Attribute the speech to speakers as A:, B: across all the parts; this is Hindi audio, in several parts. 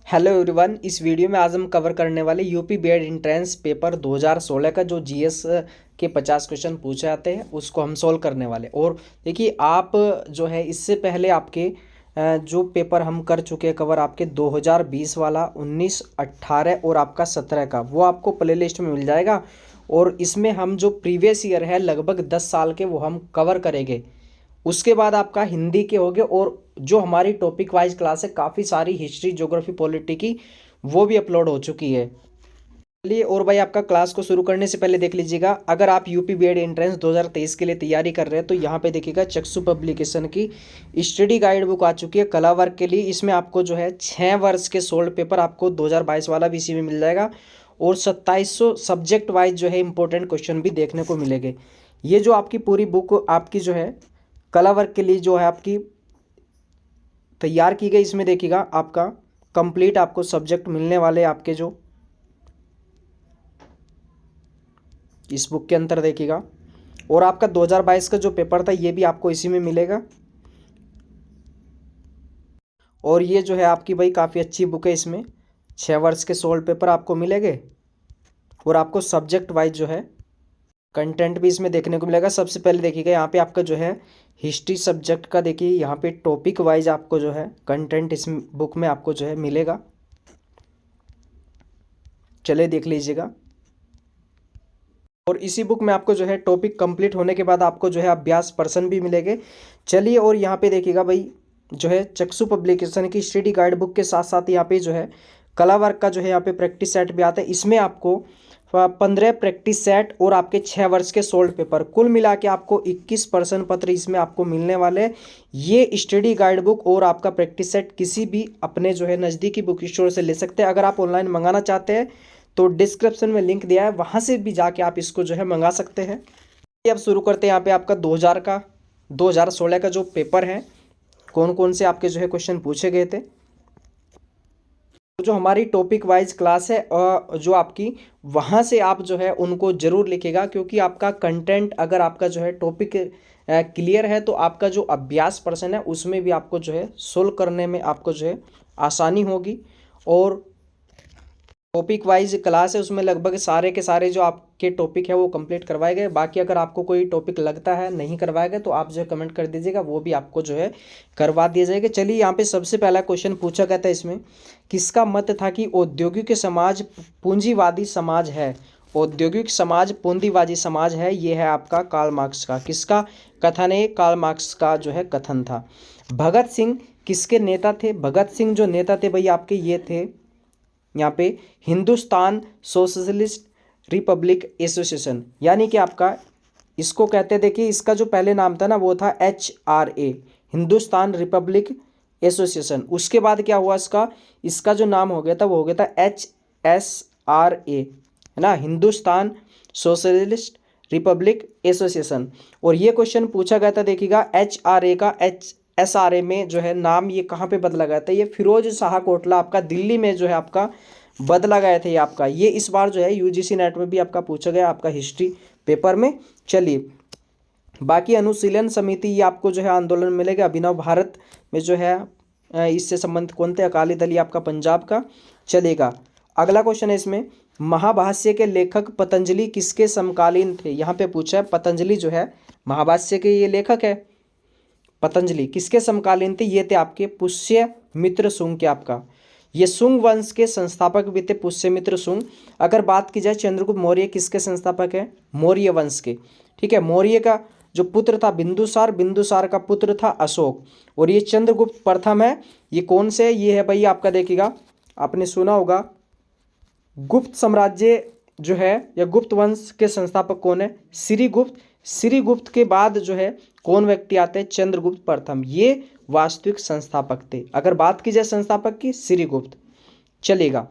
A: Hello everyone. इस वीडियो में आज हम कवर करने वाले यूपी बीएड एंट्रेंस पेपर 2016 का जो जीएस के 50 क्वेश्चन पूछे जाते हैं उसको हम सॉल्व करने वाले। और देखिए, आप जो है इससे पहले आपके जो पेपर हम कर चुके हैं कवर, आपके 2020 वाला, 19, 18 और आपका 17 का, वो आपको प्ले लिस्ट में मिल जाएगा। और इसमें हम जो प्रीवियस ईयर है लगभग 10 साल के वो हम कवर करेंगे। उसके बाद आपका हिंदी के हो गए, और जो हमारी टॉपिक वाइज क्लास है काफ़ी सारी हिस्ट्री, ज्योग्राफी, पॉलिटी की, वो भी अपलोड हो चुकी है। चलिए, और भाई आपका क्लास को शुरू करने से पहले देख लीजिएगा, अगर आप यूपी बीएड एंट्रेंस 2023 के लिए तैयारी कर रहे हैं तो यहाँ पे देखिएगा चक्षु पब्लिकेशन की स्टडी गाइड बुक आ चुकी है कला वर्ग के लिए। इसमें आपको जो है 6 वर्ष के सोल्ड पेपर आपको 2022 वाला भी इसी में मिल जाएगा, और 2700 सब्जेक्ट वाइज जो है इंपॉर्टेंट क्वेश्चन भी देखने को मिलेंगे। ये जो आपकी पूरी बुक आपकी जो है कला वर्ग के लिए जो है आपकी तैयार की गई, इसमें देखिएगा आपका कंप्लीट आपको सब्जेक्ट मिलने वाले आपके जो इस बुक के अंदर देखिएगा। और आपका 2022 का जो पेपर था ये भी आपको इसी में मिलेगा। और ये जो है आपकी भाई काफ़ी अच्छी बुक है, इसमें 6 वर्ष के सोल्ड पेपर आपको मिलेंगे, और आपको सब्जेक्ट वाइज जो है कंटेंट भी इसमें देखने को मिलेगा। सबसे पहले देखिएगा यहाँ पे आपका जो है हिस्ट्री सब्जेक्ट का, देखिए यहाँ पे टॉपिक वाइज आपको जो है कंटेंट इस बुक में आपको जो है मिलेगा। चलिए देख लीजिएगा। और इसी बुक में आपको जो है टॉपिक कंप्लीट होने के बाद आपको जो है अभ्यास प्रश्न भी मिलेंगे। चलिए, और यहाँ पे देखिएगा भाई जो है चक्षु पब्लिकेशन की स्टडी गाइड बुक के साथ साथ यहाँ पे जो है कला वर्क का जो है यहाँ पे प्रैक्टिस सेट भी आता है। इसमें आपको 15 प्रैक्टिस सेट और आपके 6 वर्ष के सोल्ड पेपर, कुल मिला के आपको 21 प्रश्न पत्र इसमें आपको मिलने वाले हैं। ये स्टडी गाइड बुक और आपका प्रैक्टिस सेट किसी भी अपने जो है नज़दीकी बुक स्टोर से ले सकते हैं। अगर आप ऑनलाइन मंगाना चाहते हैं तो डिस्क्रिप्शन में लिंक दिया है, वहाँ से भी जाके आप इसको जो है मंगा सकते हैं। अब शुरू करते हैं यहाँ पे आपका 2016 का जो पेपर है, कौन कौन से आपके जो है क्वेश्चन पूछे गए थे। जो हमारी टॉपिक वाइज क्लास है जो आपकी, वहाँ से आप जो है उनको ज़रूर लिखेगा, क्योंकि आपका कंटेंट अगर आपका जो है टॉपिक क्लियर है तो आपका जो अभ्यास प्रश्न है उसमें भी आपको जो है सोल्व करने में आपको जो है आसानी होगी। और टॉपिक वाइज क्लास है उसमें लगभग सारे के सारे जो आपके टॉपिक है वो कंप्लीट करवाए गए। बाकी अगर आपको कोई टॉपिक लगता है नहीं करवाए गए तो आप जो है कमेंट कर दीजिएगा, वो भी आपको जो है करवा दिया जाएगा। चलिए, यहाँ पे सबसे पहला क्वेश्चन पूछा गया था, इसमें किसका मत था कि औद्योगिक समाज पूंजीवादी समाज है। औद्योगिक समाज पूंजीवादी समाज है, ये है आपका कार्ल मार्क्स का। किसका कथन है? कार्ल मार्क्स का जो है कथन था। भगत सिंह किसके नेता थे? भगत सिंह जो नेता थे भाई आपके ये थे यहाँ पे हिंदुस्तान सोशलिस्ट रिपब्लिक एसोसिएशन, यानी कि आपका इसको कहते, देखिए इसका जो पहले नाम था ना वो था HRA, हिंदुस्तान रिपब्लिक एसोसिएशन। उसके बाद क्या हुआ, इसका जो नाम हो गया था वो हो गया था HSRA, है ना, हिंदुस्तान सोशलिस्ट रिपब्लिक एसोसिएशन। और ये क्वेश्चन पूछा गया था, देखिएगा HRA का SRA में जो है नाम ये कहाँ पे बदला गया था? ये फिरोज शाह कोटला आपका दिल्ली में जो है आपका बदला गया था। ये आपका ये इस बार जो है UGC नेट में भी आपका पूछा गया आपका हिस्ट्री पेपर में। चलिए, बाकी अनुशीलन समिति ये आपको जो है आंदोलन मिलेगा। अभिनव भारत में जो है इससे संबंधित कौन थे? अकाली दल, ये आपका पंजाब का। चलेगा, अगला क्वेश्चन है इसमें, महाभाष्य के लेखक पतंजलि किसके समकालीन थे? यहाँ पे पूछा है, पतंजलि जो है महाभाष्य के ये लेखक है। पतंजलि किसके समकालीन थे? ये थे आपके पुष्यमित्र शुंग के। आपका ये शुंग वंश के संस्थापक भी थे, पुष्यमित्र शुंग। अगर बात की जाए चंद्रगुप्त मौर्य किसके संस्थापक है? मौर्य वंश के। ठीक है, मौर्य का जो पुत्र था बिंदुसार, बिंदुसार का पुत्र था अशोक। और ये चंद्रगुप्त प्रथम है, ये कौन से? ये है भाई आपका, देखिएगा आपने सुना होगा, गुप्त साम्राज्य जो है या गुप्त वंश के संस्थापक कौन है? श्रीगुप्त। श्रीगुप्त के बाद जो है कौन व्यक्ति आते हैं? चंद्रगुप्त प्रथम, ये वास्तविक संस्थापक थे। अगर बात की जाए संस्थापक की, श्रीगुप्त। चलेगा,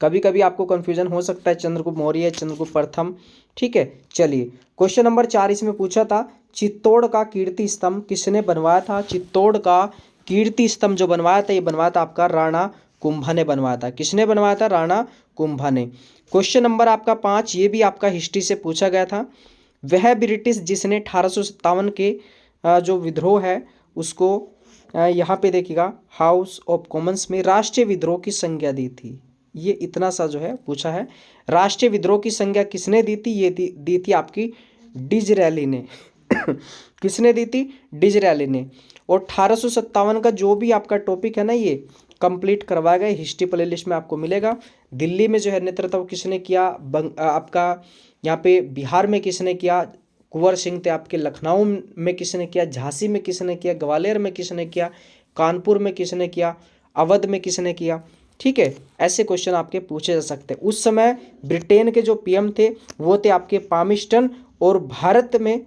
A: कभी कभी आपको कंफ्यूजन हो सकता है चंद्रगुप्त मौर्य, चंद्रगुप्त प्रथम। ठीक है, चलिए क्वेश्चन नंबर 4 इसमें पूछा था, चित्तौड़ का कीर्ति स्तंभ किसने बनवाया था? चित्तौड़ का कीर्ति स्तंभ जो बनवाया था ये बनवाया था आपका राणा कुंभा ने बनवाया था। किसने बनवाया था? राणा कुंभा ने। क्वेश्चन नंबर आपका 5, ये भी आपका हिस्ट्री से पूछा गया था, वह ब्रिटिश जिसने 1857 के जो विद्रोह है उसको यहाँ पे देखिएगा हाउस ऑफ कॉमन्स में राष्ट्रीय विद्रोह की संज्ञा दी थी। ये इतना सा जो है पूछा है। राष्ट्रीय विद्रोह की संज्ञा किसने दी थी? ये दी थी आपकी डिजरैली ने। किसने दी थी? डिजरैली ने। और 1857 का जो भी आपका टॉपिक है ना, ये कंप्लीट करवाया गया, हिस्ट्री प्लेलिस्ट में आपको मिलेगा। दिल्ली में जो है नेतृत्व किसने किया? आपका यहाँ पे बिहार में किसने किया? कुंवर सिंह थे आपके। लखनऊ में किसने किया? झांसी में किसने किया? ग्वालियर में किसने किया? कानपुर में किसने किया? अवध में किसने किया? ठीक है, ऐसे क्वेश्चन आपके पूछे जा सकते हैं। उस समय ब्रिटेन के जो पीएम थे वो थे आपके पामिस्टन, और भारत में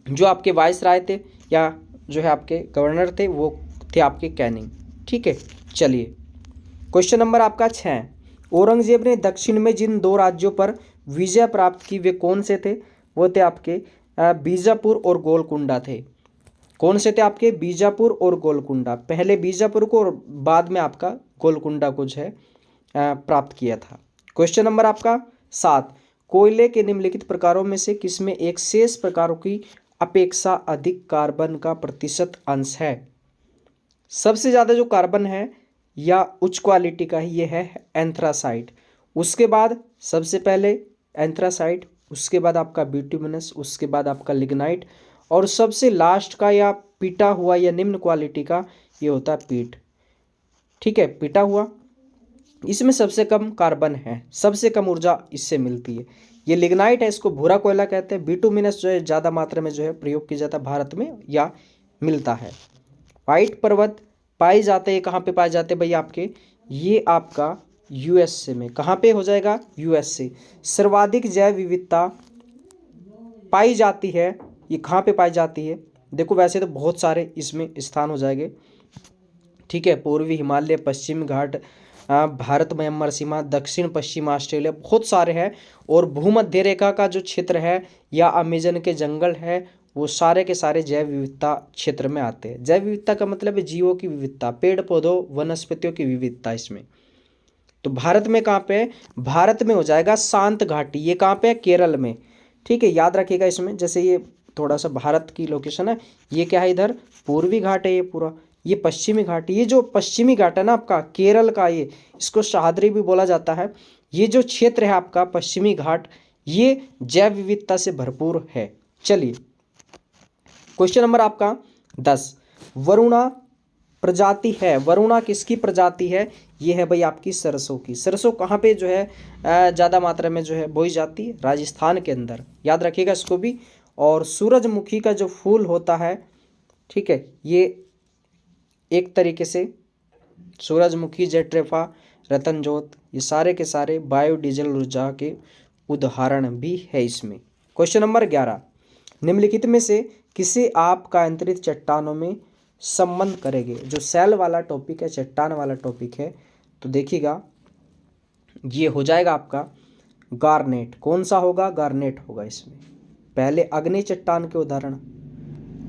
A: जो आपके वाइसराय थे या जो है आपके गवर्नर थे वो थे आपके कैनिंग। ठीक है, चलिए क्वेश्चन नंबर आपका 6। औरंगजेब ने दक्षिण में जिन 2 राज्यों पर विजय प्राप्त की वे कौन से थे? वो थे आपके बीजापुर और गोलकुंडा थे। कौन से थे आपके? बीजापुर और गोलकुंडा। पहले बीजापुर को और बाद में आपका गोलकुंडा को जो है प्राप्त किया था। क्वेश्चन नंबर आपका 7। कोयले के निम्नलिखित प्रकारों में से किसमें एक शेष प्रकारों की अपेक्षा अधिक कार्बन का प्रतिशत अंश है? सबसे ज़्यादा जो कार्बन है या उच्च क्वालिटी का है, ये है एंथ्रासाइट। उसके बाद सबसे पहले एंथ्रासाइट, उसके बाद आपका बिटुमिनस, उसके बाद आपका लिग्नाइट, और सबसे लास्ट का या पिटा हुआ या निम्न क्वालिटी का ये होता है पीट। ठीक है, पिटा हुआ, इसमें सबसे कम कार्बन है, सबसे कम ऊर्जा इससे मिलती है। ये लिग्नाइट है, इसको भूरा कोयला कहते हैं। बिटुमिनस जो है ज़्यादा मात्रा में जो है प्रयोग किया जाता है भारत में या मिलता है। व्हाइट पर्वत पाए जाते हैं, कहाँ पे पाए जाते हैं भाई आपके? ये आपका यूएसए में। कहाँ पे हो जाएगा? यूएसए। सर्वाधिक जैव विविधता पाई जाती है, ये कहाँ पे पाई जाती है? देखो वैसे तो बहुत सारे इसमें स्थान हो जाएंगे। ठीक है, पूर्वी हिमालय, पश्चिम घाट, भारत म्यांमार सीमा, दक्षिण पश्चिम ऑस्ट्रेलिया, बहुत सारे हैं। और भूमध्य रेखा का जो क्षेत्र है या अमेजन के जंगल है, वो सारे के सारे जैव विविधता क्षेत्र में आते हैं। जैव विविधता का मतलब है जीवों की विविधता, पेड़ पौधों वनस्पतियों की विविधता इसमें। तो भारत में कहाँ पे है? भारत में हो जाएगा शांत घाटी। ये कहाँ पे है? केरल में। ठीक है, याद रखिएगा इसमें, जैसे ये थोड़ा सा भारत की लोकेशन है, ये क्या है? इधर पूर्वी घाट है ये पूरा, ये पश्चिमी घाट। ये जो पश्चिमी घाट है ना आपका केरल का, ये इसको सह्याद्री भी बोला जाता है। ये जो क्षेत्र है आपका पश्चिमी घाट, ये जैव विविधता से भरपूर है। चलिए क्वेश्चन नंबर आपका 10। वरुणा प्रजाति है, वरुणा किसकी प्रजाति है? ये है भाई आपकी सरसों की। सरसों कहाँ पे जो है ज़्यादा मात्रा में जो है बोई जाती है? राजस्थान के अंदर, याद रखिएगा इसको भी। और सूरजमुखी का जो फूल होता है, ठीक है, ये एक तरीके से सूरजमुखी, जेट्रेफा, रतनजोत, ये सारे के सारे बायोडीजल ऊर्जा के उदाहरण भी है इसमें। Question number 11। निम्नलिखित में से किसे आप कायांतरित चट्टानों में संबंध करेंगे? जो सेल वाला टॉपिक है, चट्टान वाला टॉपिक है, तो देखिएगा ये हो जाएगा आपका गार्नेट। कौन सा होगा? गार्नेट होगा इसमें। पहले अग्नि चट्टान के उदाहरण,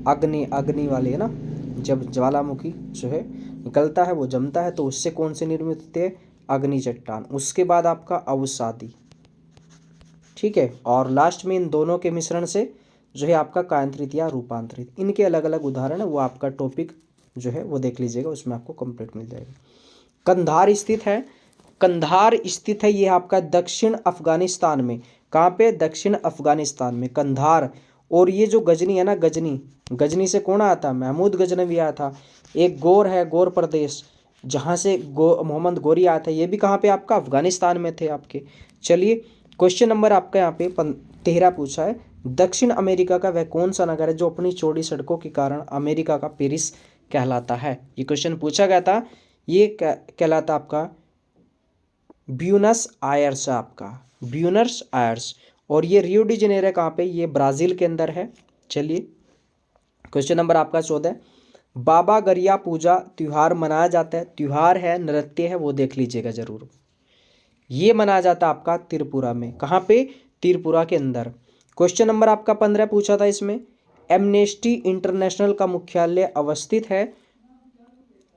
A: अग्नि वाले है ना, जब ज्वालामुखी जो है निकलता है वो जमता है, तो उससे कौन से निर्मित होते हैं? अग्नि चट्टान। उसके बाद आपका अवसादी। ठीक है, और लास्ट में इन दोनों के मिश्रण से जो है आपका कायांतरित या रूपांतरित। इनके अलग अलग उदाहरण है, वो आपका टॉपिक जो है वो देख लीजिएगा, उसमें आपको कंप्लीट मिल जाएगा। कंधार स्थित है, कंधार स्थित है ये आपका दक्षिण अफगानिस्तान में। कहाँ पे? दक्षिण अफगानिस्तान में कंधार। और ये जो गजनी है ना, गजनी से कौन आया था? महमूद गजनवी आया था। एक गोर है, गोर प्रदेश, जहाँ से मोहम्मद गोरी आया था, ये भी कहाँ पे? आपका अफगानिस्तान में थे आपके। चलिए क्वेश्चन नंबर आपका यहाँ पे 13 पूछा है। दक्षिण अमेरिका का वह कौन सा नगर है जो अपनी चौड़ी सड़कों के कारण अमेरिका का पेरिस कहलाता है? ये क्वेश्चन पूछा गया था। ये कहलाता आपका ब्यूनस आयर्स, आपका ब्यूनस आयर्स। और ये रियो डी जेनेरो कहाँ पे? ये ब्राज़ील के अंदर है। चलिए क्वेश्चन नंबर आपका 14। बाबा गरिया पूजा त्यौहार मनाया जाता है, त्यौहार है, नृत्य है, वो देख लीजिएगा जरूर। ये मनाया जाता है आपका त्रिपुरा में। कहाँ पे? त्रिपुरा के अंदर। क्वेश्चन नंबर आपका 15 पूछा था इसमें, एमनेस्टी इंटरनेशनल का मुख्यालय अवस्थित है,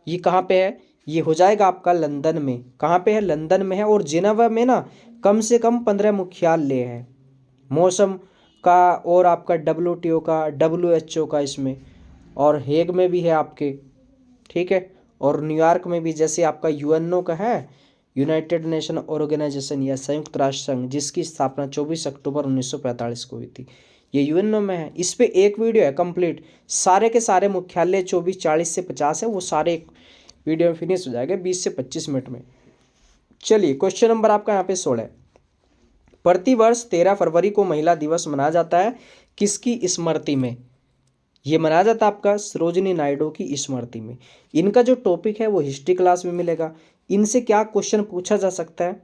A: ये कहाँ पे है? ये हो जाएगा आपका लंदन में। कहाँ पे है? लंदन में है। और जिनेवा में ना कम से कम 15 मुख्यालय है, मौसम का और आपका WTO का, WHO का इसमें, और हेग में भी है आपके। ठीक है। और न्यूयॉर्क में भी जैसे आपका यूएनओ का है, यूनाइटेड नेशन ऑर्गेनाइजेशन या संयुक्त राष्ट्र संघ, जिसकी स्थापना 24 अक्टूबर 1945 को हुई थी, ये यूएनओ में है। इस पे एक वीडियो है कंप्लीट, सारे के सारे मुख्यालय 24, 40 से 50 है, वो सारे एक वीडियो में फिनिश हो जाएगा 20 से 25 मिनट में। चलिए क्वेश्चन नंबर आपका यहाँ पे 16। प्रतिवर्ष 13 फरवरी को महिला दिवस मनाया जाता है, किसकी स्मृति में? ये मनाया जाता है आपका सरोजिनी नायडू की स्मृति में। इनका जो टॉपिक है वो हिस्ट्री क्लास में मिलेगा। इनसे क्या क्वेश्चन पूछा जा सकता है?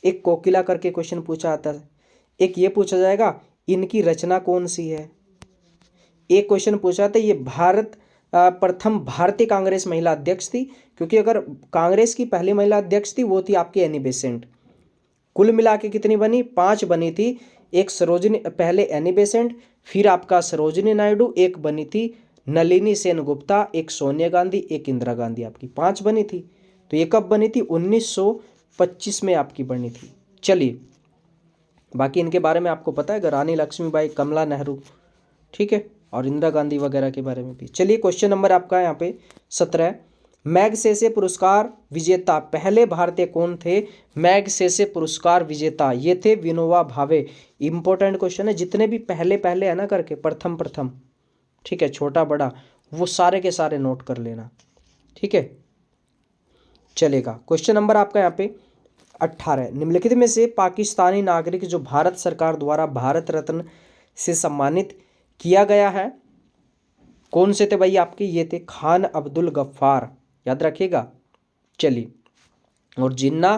A: एक कोकिला करके क्वेश्चन पूछा जाता है, एक ये पूछा जाएगा इनकी रचना कौन सी है, एक क्वेश्चन पूछा जाता है ये प्रथम भारतीय कांग्रेस महिला अध्यक्ष थी, क्योंकि अगर कांग्रेस की पहली महिला अध्यक्ष थी वो थी आपकी एनी बेसेंट। कुल मिला के कितनी बनी? 5 बनी थी। एक सरोजिनी, पहले एनी बेसेंट, फिर आपका सरोजिनी नायडू, एक बनी थी नलिनी सेन गुप्ता, एक सोनिया गांधी, एक इंदिरा गांधी, आपकी 5 बनी थी। तो ये कब बनी थी? 1925 में आपकी बनी थी। चलिए बाकी इनके बारे में आपको पता है, रानी लक्ष्मीबाई, कमला नेहरू, ठीक है, और इंदिरा गांधी वगैरह के बारे में भी। चलिए क्वेश्चन नंबर आपका यहाँ पे 17। मैगसेसे पुरस्कार विजेता पहले भारतीय कौन थे? मैगसेसे पुरस्कार विजेता ये थे विनोबा भावे। इंपॉर्टेंट क्वेश्चन है, जितने भी पहले पहले है ना करके, प्रथम, ठीक है, छोटा बड़ा, वो सारे के सारे नोट कर लेना, ठीक है, चलेगा। क्वेश्चन नंबर आपका यहाँ पे 18। निम्नलिखित में से पाकिस्तानी नागरिक जो भारत सरकार द्वारा भारत रत्न से सम्मानित किया गया है, कौन से थे भाई आपके? ये थे खान अब्दुल गफ्फार, याद रखिएगा। चलिए, और जिन्ना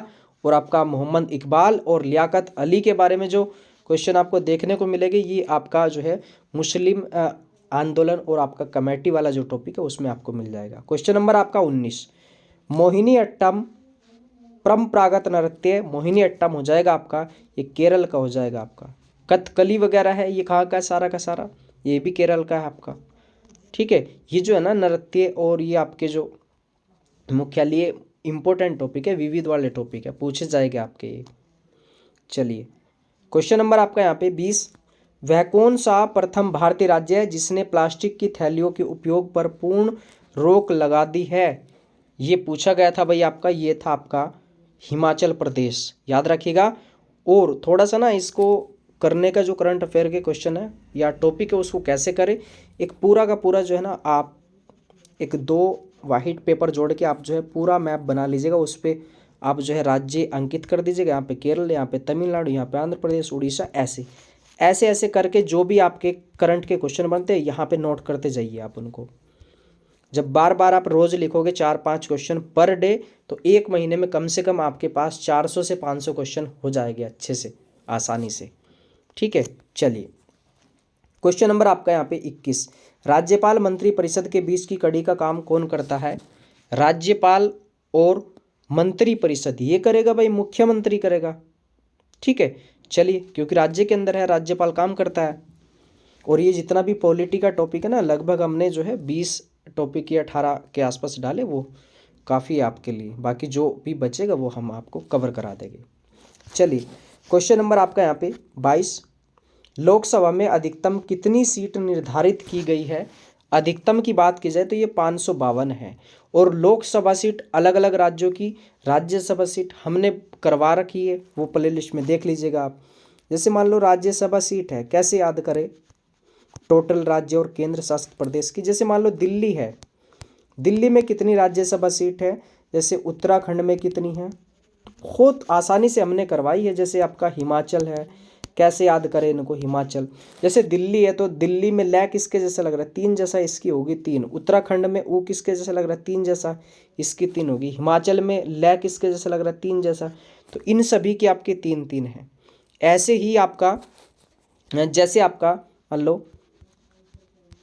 A: और आपका मोहम्मद इकबाल और लियाकत अली के बारे में जो क्वेश्चन आपको देखने को मिलेगी, ये आपका जो है मुस्लिम आंदोलन और आपका कमेटी वाला जो टॉपिक है उसमें आपको मिल जाएगा। क्वेश्चन नंबर आपका 19। मोहिनी अट्टम परंपरागत नृत्य, मोहिनी अट्टम हो जाएगा आपका, ये केरल का हो जाएगा आपका। कथकली वगैरह है, ये कहाँ का सारा का सारा? ये भी केरल का है आपका, ठीक है। ये जो है ना नृत्य और ये आपके जो मुख्यालय इंपॉर्टेंट टॉपिक है, विविध वाले टॉपिक है, पूछे जाएंगे आपके ये। चलिए क्वेश्चन नंबर आपका यहाँ पे 20। वह कौन सा प्रथम भारतीय राज्य है जिसने प्लास्टिक की थैलियों के उपयोग पर पूर्ण रोक लगा दी है? ये पूछा गया था भाई आपका, ये था आपका हिमाचल प्रदेश, याद रखिएगा। और थोड़ा सा ना इसको करने का जो करंट अफेयर के क्वेश्चन है या टॉपिक है उसको कैसे करें, एक पूरा का पूरा जो है ना, आप एक 2 वाइट पेपर जोड़ के आप जो है पूरा मैप बना लीजिएगा। उस पर आप जो है राज्य अंकित कर दीजिएगा, यहाँ पे केरल, यहाँ पे तमिलनाडु, यहाँ पे आंध्र प्रदेश, उड़ीसा, ऐसे ऐसे ऐसे करके जो भी आपके करंट के क्वेश्चन बनते हैं यहाँ पे नोट करते जाइए आप उनको। जब बार बार आप रोज लिखोगे 4-5 क्वेश्चन पर डे, तो एक महीने में कम से कम आपके पास 400 से 500 क्वेश्चन हो जाएंगे अच्छे से, आसानी से, ठीक है। चलिए क्वेश्चन नंबर आपका यहाँ पे 21। राज्यपाल मंत्री परिषद के बीच की कड़ी का काम कौन करता है? राज्यपाल और मंत्री परिषद ये करेगा भाई, मुख्यमंत्री करेगा, ठीक है। चलिए, क्योंकि राज्य के अंदर है, राज्यपाल काम करता है। और ये जितना भी पॉलिटी का टॉपिक है ना, लगभग हमने जो है 20 टॉपिक या 18 के आसपास डाले, वो काफ़ी है आपके लिए। बाकी जो भी बचेगा वो हम आपको कवर करा देंगे। चलिए क्वेश्चन नंबर आपका यहाँ पे 22। लोकसभा में अधिकतम कितनी सीट निर्धारित की गई है? अधिकतम की बात की जाए तो ये 552 है। और लोकसभा सीट अलग अलग राज्यों की, राज्यसभा सीट हमने करवा रखी है, वो प्ले लिस्ट में देख लीजिएगा आप। जैसे मान लो राज्यसभा सीट है, कैसे याद करें? टोटल राज्य और केंद्र शासित प्रदेश की। जैसे मान लो दिल्ली है, दिल्ली में कितनी राज्यसभा सीट है? जैसे उत्तराखंड में कितनी है? बहुत आसानी से हमने करवाई है। जैसे आपका हिमाचल है, कैसे याद करें इनको? हिमाचल, जैसे दिल्ली है तो दिल्ली में लै किसके जैसा लग रहा है? 3 जैसा, इसकी होगी 3। उत्तराखंड में ऊ किसके जैसा लग रहा है? 3 जैसा, इसकी 3 होगी। हिमाचल में लै किसके जैसा लग रहा है? 3 जैसा। तो इन सभी की आपके 3-3 है। ऐसे ही आपका, जैसे आपका मान लो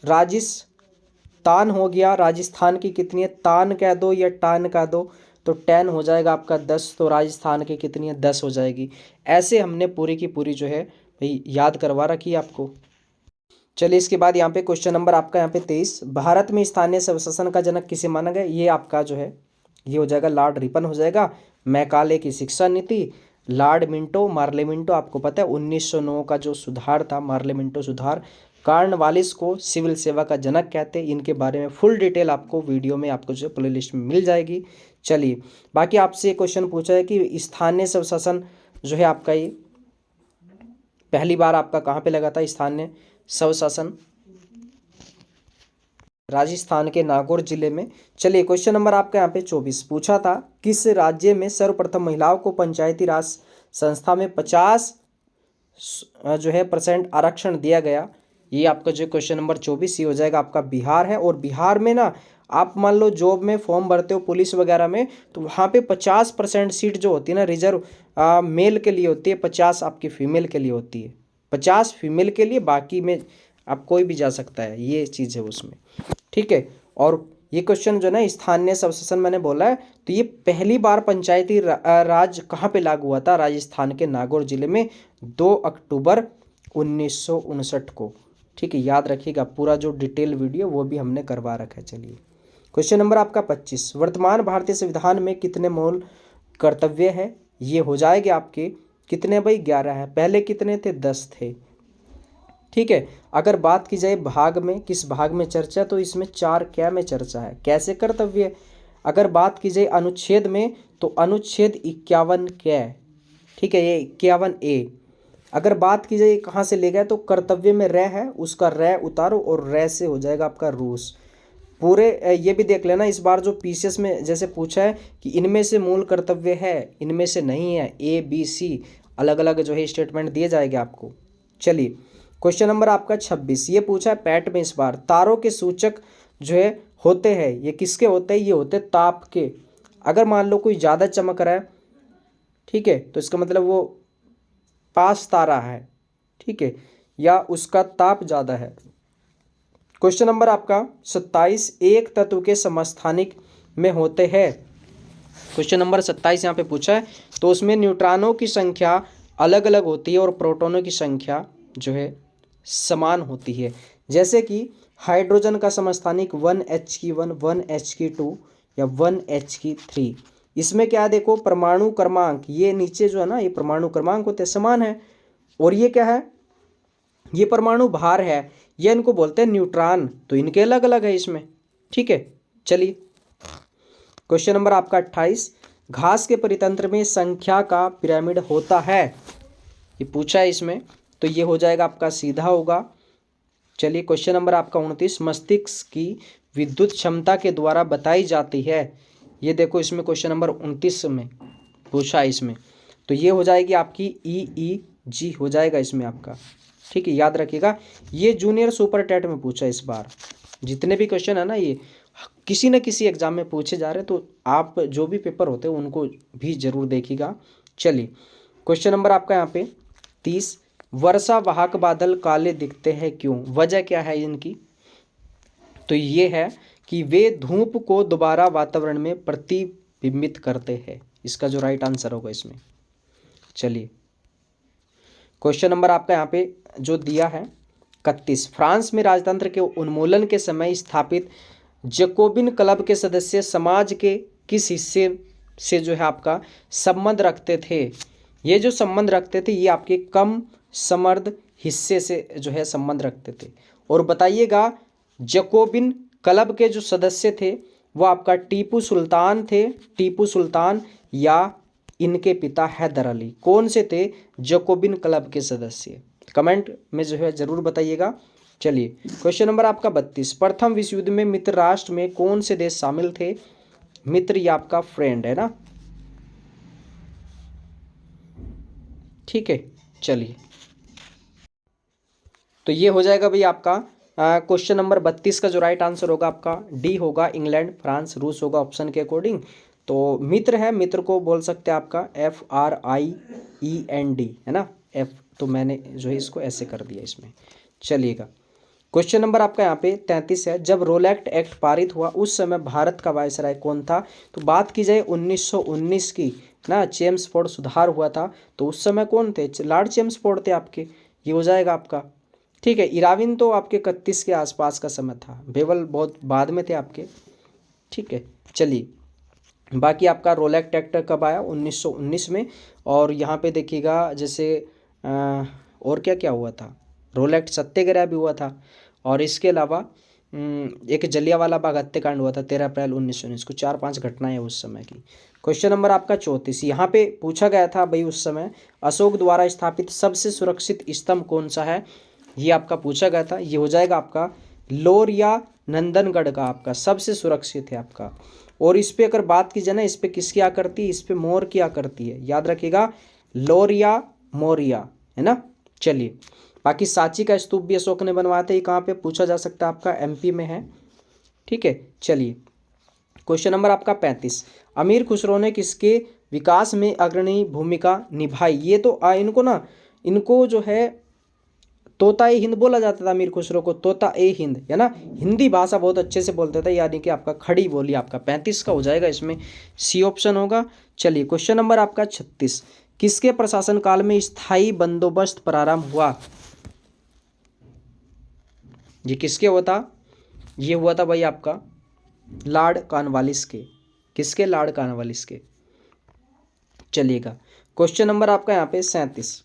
A: राजस्थान हो गया, राजस्थान की कितनी है? तान कह दो या टान कह दो, तो 10 हो जाएगा आपका 10। तो राजस्थान की कितनी है? 10 हो जाएगी। ऐसे हमने पूरी की पूरी जो है भाई याद करवा रखी है आपको। चलिए इसके बाद यहाँ पे क्वेश्चन नंबर आपका यहाँ पे 23। भारत में स्थानीय स्वशासन का जनक किसे माना गया? ये आपका जो है ये हो जाएगा लॉर्ड रिपन हो जाएगा। मैकाले की शिक्षा नीति, लॉर्ड मिंटो, मार्ले मिंटो, आपको पता है 1909 का जो सुधार था, मार्ले मिंटो सुधार, कार्नवालिस को सिविल सेवा का जनक कहते हैं। इनके बारे में फुल डिटेल आपको वीडियो में आपको जो प्ले लिस्ट में मिल जाएगी। चलिए, बाकी आपसे क्वेश्चन पूछा है कि स्थानीय स्वशासन जो है आपका ये पहली बार आपका कहाँ पे लगा था? स्थानीय स्वशासन राजस्थान के नागौर जिले में। चलिए, क्वेश्चन नंबर आपका यहाँ पे 24 पूछा था, किस राज्य में सर्वप्रथम महिलाओं को पंचायती राज संस्था में 50 जो है % आरक्षण दिया गया? ये आपका जो क्वेश्चन नंबर 24 ये हो जाएगा आपका बिहार है। और बिहार में ना आप मान लो जॉब में फॉर्म भरते हो पुलिस वगैरह में, तो वहाँ पे 50% सीट जो होती है ना रिजर्व मेल के लिए होती है, 50 आपकी फीमेल के लिए होती है। 50 फीमेल के लिए, बाकी में आप कोई भी जा सकता है, ये चीज़ है उसमें। ठीक है। और ये क्वेश्चन जो है ना स्थानीय स्वशासन मैंने बोला है, तो ये पहली बार पंचायती राज कहाँ पे लागू हुआ था? राजस्थान के नागौर जिले में 2 अक्टूबर 1959 को। ठीक है, याद रखिएगा, पूरा जो डिटेल वीडियो वो भी हमने करवा रखा है। चलिए, क्वेश्चन नंबर आपका 25, वर्तमान भारतीय संविधान में कितने मूल कर्तव्य है? ये हो जाएंगे आपके कितने भाई? 11 है। पहले कितने थे? 10 थे। ठीक है। अगर बात की जाए भाग में, किस भाग में चर्चा, तो इसमें 4 क्या में चर्चा है? कैसे कर्तव्य। अगर बात की जाए अनुच्छेद में, तो अनुच्छेद 51 क्या है? ठीक है, ये 51A। अगर बात की जाए कहाँ से ले गए, तो कर्तव्य में रे है, उसका रे उतारो और रे से हो जाएगा आपका रूस। पूरे ये भी देख लेना, इस बार जो पीसीएस में जैसे पूछा है कि इनमें से मूल कर्तव्य है, इनमें से नहीं है, ABC अलग अलग जो है स्टेटमेंट दिए जाएंगे आपको। चलिए, क्वेश्चन नंबर आपका 26, ये पूछा है पैट में इस बार, तारों के सूचक जो है होते हैं, ये किसके होते हैं? ये होते हैं ताप के। अगर मान लो कोई ज़्यादा चमक रहा है, ठीक है, तो इसका मतलब वो पास तारा है। ठीक है, या उसका ताप ज़्यादा है। क्वेश्चन नंबर आपका 27, एक तत्व के समस्थानिक में होते हैं। क्वेश्चन नंबर 27 यहाँ पे पूछा है, तो उसमें न्यूट्रॉनों की संख्या अलग अलग होती है और प्रोटॉनों की संख्या जो है समान होती है। जैसे कि हाइड्रोजन का समस्थानिक 1He1, 1He2 या 1He3। इसमें क्या देखो, परमाणु क्रमांक, ये नीचे जो है ना ये परमाणु क्रमांक होते हैं, समान है। और ये क्या है? ये परमाणु भार है, ये इनको बोलते हैं न्यूट्रॉन, तो इनके अलग अलग है इसमें। ठीक है। चलिए, क्वेश्चन नंबर आपका 28, घास के परितंत्र में संख्या का पिरामिड होता है, ये पूछा है इसमें, तो ये हो जाएगा आपका सीधा होगा। चलिए, क्वेश्चन नंबर आपका 29, मस्तिष्क की विद्युत क्षमता के द्वारा बताई जाती है, ये देखो इसमें क्वेश्चन नंबर 29 में पूछा है इसमें, तो ये हो जाएगी आपकी EEG हो जाएगा इसमें आपका। ठीक है, याद रखिएगा, ये जूनियर सुपर टेट में पूछा है इस बार। जितने भी क्वेश्चन है ना ये किसी न किसी एग्जाम में पूछे जा रहे हैं, तो आप जो भी पेपर होते हैं उनको भी जरूर देखिएगा। चलिए, क्वेश्चन नंबर आपका यहाँ पे 30, वर्षा वाहक बादल काले दिखते हैं क्यों? वजह क्या है इनकी? तो ये है कि वे धूप को दोबारा वातावरण में प्रतिबिंबित करते हैं, इसका जो राइट आंसर होगा इसमें। चलिए, क्वेश्चन नंबर आपका यहाँ पे जो दिया है 31, फ्रांस में राजतंत्र के उन्मूलन के समय स्थापित जैकोबिन क्लब के सदस्य समाज के किस हिस्से से जो है आपका संबंध रखते थे? ये जो संबंध रखते थे ये आपके कम समृद्ध हिस्से से जो है संबंध रखते थे। और बताइएगा, जैकोबिन क्लब के जो सदस्य थे वो आपका टीपू सुल्तान थे, टीपू सुल्तान या इनके पिता हैदर अली, कौन से थे जैकोबिन क्लब के सदस्य? कमेंट में जो है जरूर बताइएगा। चलिए, क्वेश्चन नंबर आपका 32, प्रथम विश्व युद्ध में मित्र राष्ट्र में कौन से देश शामिल थे? मित्र ये आपका फ्रेंड है ना। ठीक है, चलिए, तो ये हो जाएगा भाई आपका क्वेश्चन नंबर 32 का जो राइट आंसर होगा आपका डी होगा, इंग्लैंड, फ्रांस, रूस होगा ऑप्शन के अकॉर्डिंग। तो मित्र है, मित्र को बोल सकते हैं आपका FRIEND है ना, F, तो मैंने जो है इसको ऐसे कर दिया इसमें। चलिएगा, क्वेश्चन नंबर आपका यहाँ पे 33 है, जब रोलैक्ट एक्ट पारित हुआ उस समय भारत का वायसराय कौन था? तो बात की जाए 1919 की ना, चेम्सफोर्ड सुधार हुआ था, तो उस समय कौन थे? लॉर्ड चेम्सफोर्ड थे आपके, ये हो जाएगा आपका। ठीक है, इराविन तो आपके 31 के आसपास का समय था, बेवल बहुत बाद में थे आपके। ठीक है, चलिए, बाकी आपका रोलैक्ट एक्ट कब आया? 1919 में। और यहाँ पे देखिएगा जैसे और क्या क्या हुआ था, रोलेट सत्याग्रह भी हुआ था, और इसके अलावा एक जलियांवाला बाग हत्याकांड हुआ था 13 अप्रैल 1919 को। 4-5 घटनाएं उस समय की। क्वेश्चन नंबर आपका 34, यहाँ पे पूछा गया था भाई उस समय अशोक द्वारा स्थापित सबसे सुरक्षित स्तंभ कौन सा है, ये आपका पूछा गया था। ये हो जाएगा आपका लोर या नंदनगढ़ का आपका सबसे सुरक्षित है आपका। और इस पे अगर बात की जाए ना, इस पे किसकी आकृति, इस पे मोर की आकृति है, याद रखिएगा, लोरिया मोरिया, है ना। चलिए, बाकी सांची का स्तूप भी अशोक ने बनवाया था, ये कहाँ पे पूछा जा सकता है, आपका एमपी में है, ठीक है। चलिए, क्वेश्चन नंबर आपका 35, अमीर खुसरो ने किसके विकास में अग्रणी भूमिका निभाई। ये तो इनको जो है तोता ए हिंद बोला जाता था, अमीर खुसरो को तोता ए हिंद, है ना। हिंदी भाषा बहुत अच्छे से बोलते थे, यानी कि आपका खड़ी बोली आपका 35 का हो जाएगा, इसमें सी ऑप्शन होगा। चलिए, क्वेश्चन नंबर आपका 36, किसके प्रशासन काल में स्थायी बंदोबस्त प्रारंभ हुआ। ये किसके हुआ था, ये हुआ था भाई आपका लॉर्ड कॉर्नवालिस के। किसके, लॉर्ड कॉर्नवालिस के। चलिएगा, क्वेश्चन नंबर आपका यहाँ पे 37,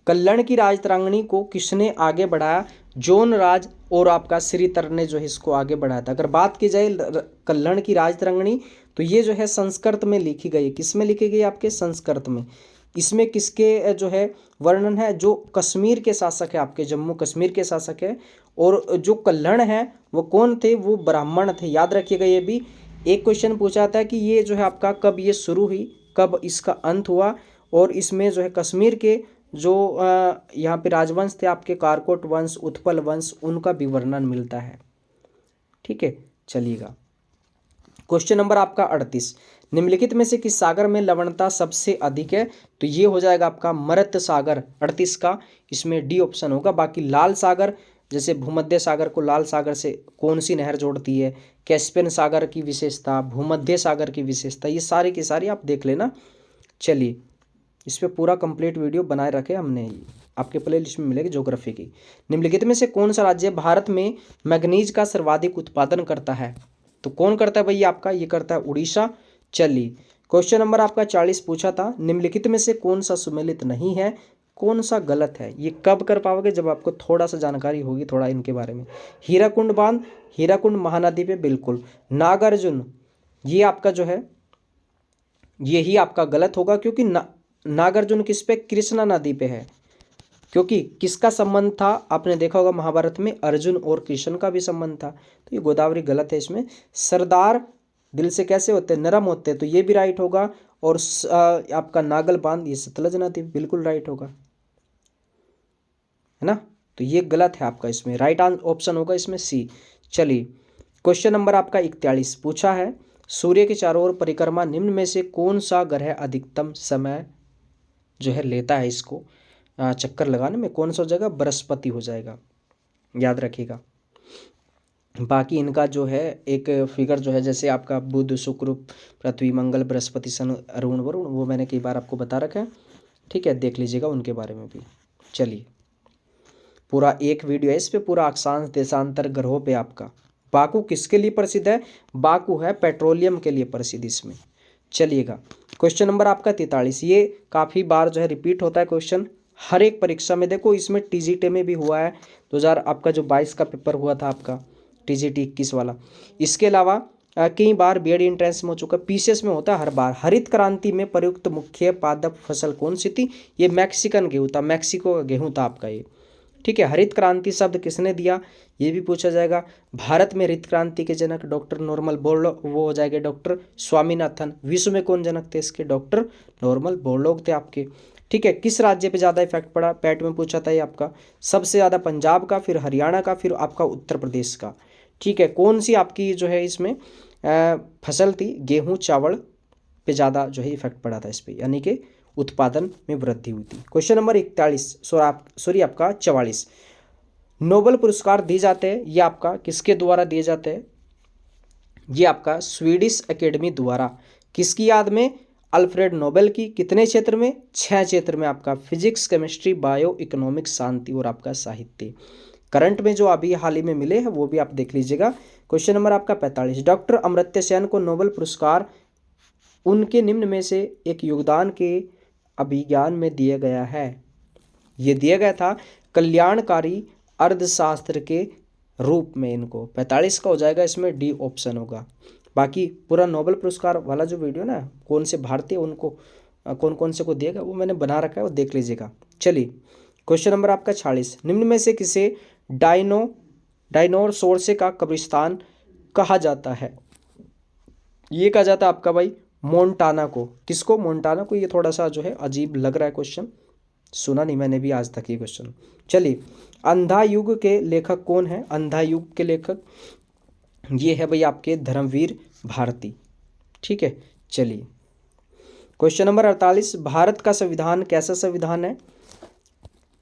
A: कल्लण की राजतरंगिणी को किसने आगे बढ़ाया। जॉन राज और आपका श्रीतर ने जो है इसको आगे बढ़ाया था। अगर बात की जाए कल्लण की राजतरंगिणी, तो ये जो है संस्कृत में लिखी गई। किस में लिखी गई, आपके संस्कृत में। इसमें किसके जो है वर्णन है, जो कश्मीर के शासक है, आपके जम्मू कश्मीर के शासक है। और जो कल्हण है वो कौन थे, वो ब्राह्मण थे, याद रखिएगा। ये भी एक क्वेश्चन पूछा था कि ये जो है आपका कब ये शुरू हुई, कब इसका अंत हुआ। और इसमें जो है कश्मीर के जो यहाँ पे राजवंश थे आपके, कारकोट वंश, उत्पल वंश, उनका भी वर्णन मिलता है, ठीक है। चलिएगा, क्वेश्चन नंबर आपका 38, निम्नलिखित में से किस सागर में लवणता सबसे अधिक है। तो ये हो जाएगा आपका मरत सागर, 38 का इसमें डी ऑप्शन होगा। बाकी लाल सागर, जैसे भूमध्य सागर को लाल सागर से कौन सी नहर जोड़ती है, कैस्पियन सागर की विशेषता, भूमध्य सागर की विशेषता, ये सारी की सारी आप देख लेना। चलिए, इस पर पूरा कंप्लीट वीडियो बनाए रखे हमने, आपके प्ले लिस्ट में मिलेगी ज्योग्राफी की। निम्नलिखित में से कौन सा राज्य भारत में मैग्नीज का सर्वाधिक उत्पादन करता है। तो कौन करता है भैया आपका, ये करता है उड़ीसा। चलिए, क्वेश्चन नंबर आपका 40 पूछा था, निम्नलिखित में से कौन सा सुमेलित नहीं है, कौन सा गलत है। ये कब कर पाओगे, जब आपको थोड़ा सा जानकारी होगी थोड़ा इनके बारे में। हीराकुंड बांध, हीराकुंड महानदी पे बिल्कुल। नागार्जुन, ये आपका जो है यही आपका गलत होगा, क्योंकि नागार्जुन किस पे, कृष्णा नदी पे है। क्योंकि किसका संबंध था, आपने देखा होगा महाभारत में अर्जुन और कृष्ण का भी संबंध था। तो ये गोदावरी गलत है इसमें। सरदार दिल से कैसे होते हैं, नरम होते हैं, तो ये भी राइट होगा। और आपका नागल बांध, ये सतलज नदी, बिल्कुल राइट होगा, है ना। तो ये गलत है आपका, इसमें राइट ऑप्शन होगा इसमें सी। चलिए, क्वेश्चन नंबर आपका 41 पूछा है, सूर्य के चारों ओर परिक्रमा निम्न में से कौन सा ग्रह अधिकतम समय जो है लेता है, इसको चक्कर लगाने में, कौन सा हो जाएगा, बृहस्पति हो जाएगा, याद रखिएगा। बाकी इनका जो है एक फिगर जो है, जैसे आपका बुध, शुक्र, पृथ्वी, मंगल, बृहस्पति, सन, अरुण, वरुण, वो मैंने कई बार आपको बता रखा है, ठीक है, देख लीजिएगा उनके बारे में भी। चलिए, पूरा एक वीडियो है इस पे, पूरा अक्षांश देशांतर ग्रहों पे आपका। बाकू किसके लिए प्रसिद्ध है, बाकू है पेट्रोलियम के लिए प्रसिद्ध इसमें। चलिएगा, क्वेश्चन नंबर आपका 43, ये काफ़ी बार जो है रिपीट होता है क्वेश्चन हर एक परीक्षा में। देखो, इसमें टीजीटी में भी हुआ है, 2000 आपका जो 22 का पेपर हुआ था आपका टीजीटी 21 वाला। इसके अलावा कई बार बीएड एंट्रेंस में हो चुका, पीसीएस में होता है हर बार। हरित क्रांति में प्रयुक्त मुख्य पादप फसल कौन सी थी, ये मैक्सिकन गेहूँ था, मैक्सिको का गेहूँ था आपका ये, ठीक है। हरित क्रांति शब्द किसने दिया, ये भी पूछा जाएगा। भारत में हरित क्रांति के जनक डॉक्टर नॉर्मल बोरलॉग, वो हो जाएगा डॉक्टर स्वामीनाथन। विश्व में कौन जनक थे इसके, डॉक्टर नॉर्मल बोरलॉग थे आपके, ठीक है। किस राज्य पे ज़्यादा इफेक्ट पड़ा, पैट में पूछा था ये आपका, सबसे ज़्यादा पंजाब का, फिर हरियाणा का, फिर आपका उत्तर प्रदेश का, ठीक है। कौन सी आपकी जो है इसमें फसल थी, गेहूँ चावल पे ज़्यादा जो है इफेक्ट पड़ा था इस पर, यानी कि उत्पादन में वृद्धि हुई थी। क्वेश्चन नंबर 41 सॉरी आपका 44, नोबेल पुरस्कार दिए जाते हैं, ये आपका किसके द्वारा दिए जाते हैं, ये आपका स्वीडिश एकेडमी द्वारा। किसकी याद में, अल्फ्रेड नोबेल की। कितने क्षेत्र में, 6 क्षेत्र में आपका, फिजिक्स, केमिस्ट्री, बायो, इकोनॉमिक्स, शांति और आपका साहित्य। करंट में जो अभी हाल ही में मिले हैं वो भी आप देख लीजिएगा। क्वेश्चन नंबर आपका 45, डॉक्टर अमर्त्य सेन को नोबेल पुरस्कार उनके निम्न में से एक योगदान के अभिज्ञान में दिया गया है। ये दिया गया था कल्याणकारी अर्थशास्त्र के रूप में इनको। 45 का हो जाएगा इसमें, डी ऑप्शन होगा। बाकी पूरा नोबेल पुरस्कार वाला जो वीडियो ना, कौन से भारतीय उनको कौन कौन से को दिएगा, वो मैंने बना रखा है, वो देख लीजिएगा। चलिए क्वेश्चन नंबर आपका 46, निम्न में से किसे डायनोसोर का कब्रिस्तान कहा जाता है? ये कहा जाता है आपका भाई मोन्टाना को। किसको? मोन्टाना को। ये थोड़ा सा जो है अजीब लग रहा है क्वेश्चन, सुना नहीं मैंने भी आज तक ये क्वेश्चन। चलिए, अंधा युग के लेखक कौन है? अंधा युग के लेखक ये है भाई आपके धर्मवीर भारती। ठीक है, चलिए क्वेश्चन नंबर 48, भारत का संविधान कैसा संविधान है?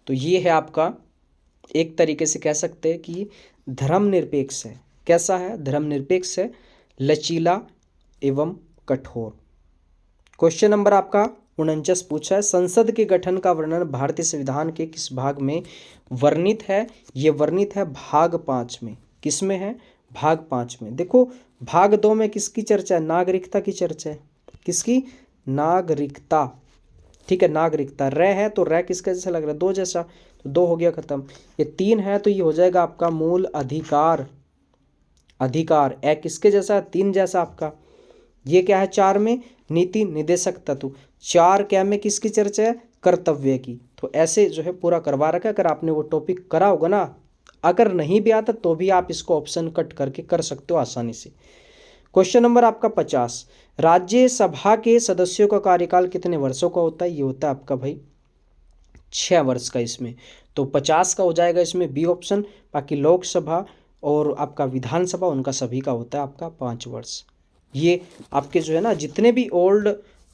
A: तो ये है आपका, एक तरीके से कह सकते हैं कि धर्मनिरपेक्ष है। कैसा है? धर्मनिरपेक्ष है, लचीला एवं कठोर। क्वेश्चन नंबर आपका 49 पूछा है, संसद के गठन का वर्णन भारतीय संविधान के किस भाग में वर्णित है? ये वर्णित है भाग 5 में। किस में है? भाग 5 में। देखो भाग 2 में किसकी चर्चा है? नागरिकता की चर्चा है। किसकी? नागरिकता। ठीक है, नागरिकता। रे है तो रे किसका जैसा लग रहा है? 2 जैसा, तो 2 हो गया खत्म। ये 3 है तो ये हो जाएगा आपका मूल अधिकार। अधिकार ए किसके जैसा है? 3 जैसा आपका। ये क्या है? 4 में नीति निदेशक तत्व। 4 क्या में किसकी चर्चा है? कर्तव्य की। तो ऐसे जो है पूरा करवा रखा है। अगर आपने वो टॉपिक करा होगा ना, अगर नहीं भी आता तो भी आप इसको ऑप्शन कट करके कर सकते हो आसानी से। क्वेश्चन नंबर आपका 50, राज्यसभा के सदस्यों का कार्यकाल कितने वर्षों का होता है? ये होता है आपका भाई 6 वर्ष का इसमें। तो 50 का हो जाएगा इसमें बी ऑप्शन। बाकी लोकसभा और आपका विधानसभा उनका सभी का होता है आपका 5 वर्ष। ये आपके जो है ना जितने भी ओल्ड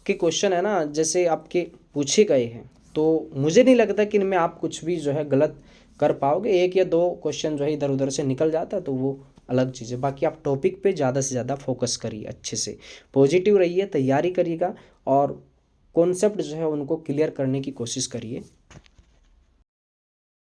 A: के क्वेश्चन है ना, जैसे आपके पूछे गए हैं, तो मुझे नहीं लगता कि इनमें आप कुछ भी जो है गलत कर पाओगे। 1 या 2 क्वेश्चन जो है इधर उधर से निकल जाता है तो वो अलग चीज़ है। बाकी आप टॉपिक पे ज़्यादा से ज़्यादा फोकस करिए, अच्छे से पॉजिटिव रहिए, तैयारी करिएगा और कॉन्सेप्ट जो है उनको क्लियर करने की कोशिश करिए।